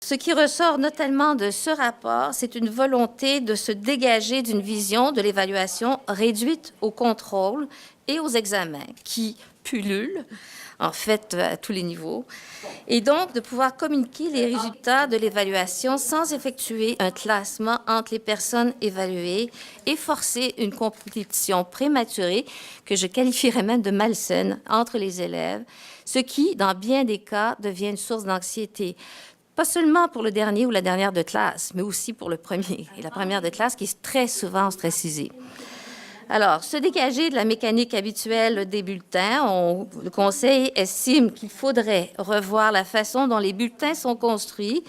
Ce qui ressort notamment de ce rapport, c'est une volonté de se dégager d'une vision de l'évaluation réduite au contrôle et aux examens qui pullulent, en fait, à tous les niveaux, et donc de pouvoir communiquer les résultats de l'évaluation sans effectuer un classement entre les personnes évaluées et forcer une compétition prématurée que je qualifierais même de malsaine entre les élèves, ce qui, dans bien des cas, devient une source d'anxiété. Pas seulement pour le dernier ou la dernière de classe, mais aussi pour le premier et la première de classe qui est très souvent stressisée. Alors, se dégager de la mécanique habituelle des bulletins, le Conseil estime qu'il faudrait revoir la façon dont les bulletins sont construits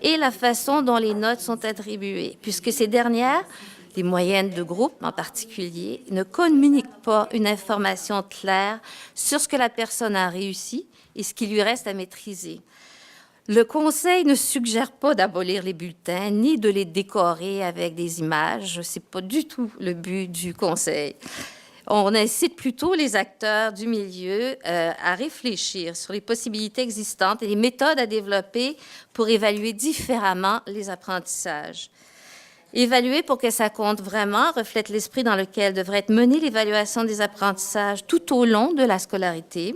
et la façon dont les notes sont attribuées, puisque ces dernières, les moyennes de groupe en particulier, ne communiquent pas une information claire sur ce que la personne a réussi et ce qui lui reste à maîtriser. Le Conseil ne suggère pas d'abolir les bulletins ni de les décorer avec des images. Ce n'est pas du tout le but du Conseil. On incite plutôt les acteurs du milieu à réfléchir sur les possibilités existantes et les méthodes à développer pour évaluer différemment les apprentissages. Évaluer pour que ça compte vraiment reflète l'esprit dans lequel devrait être menée l'évaluation des apprentissages tout au long de la scolarité.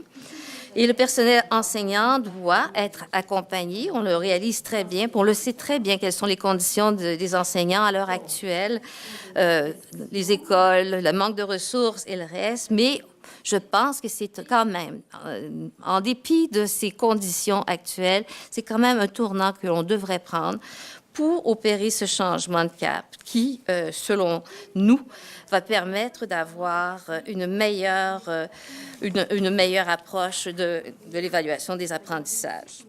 Et le personnel enseignant doit être accompagné. On le réalise très bien, on le sait très bien quelles sont les conditions des enseignants à l'heure actuelle, les écoles, le manque de ressources et le reste, mais je pense que c'est quand même, en dépit de ces conditions actuelles, c'est quand même un tournant que l'on devrait prendre pour opérer ce changement de cap qui, selon nous, va permettre d'avoir une meilleure approche de l'évaluation des apprentissages.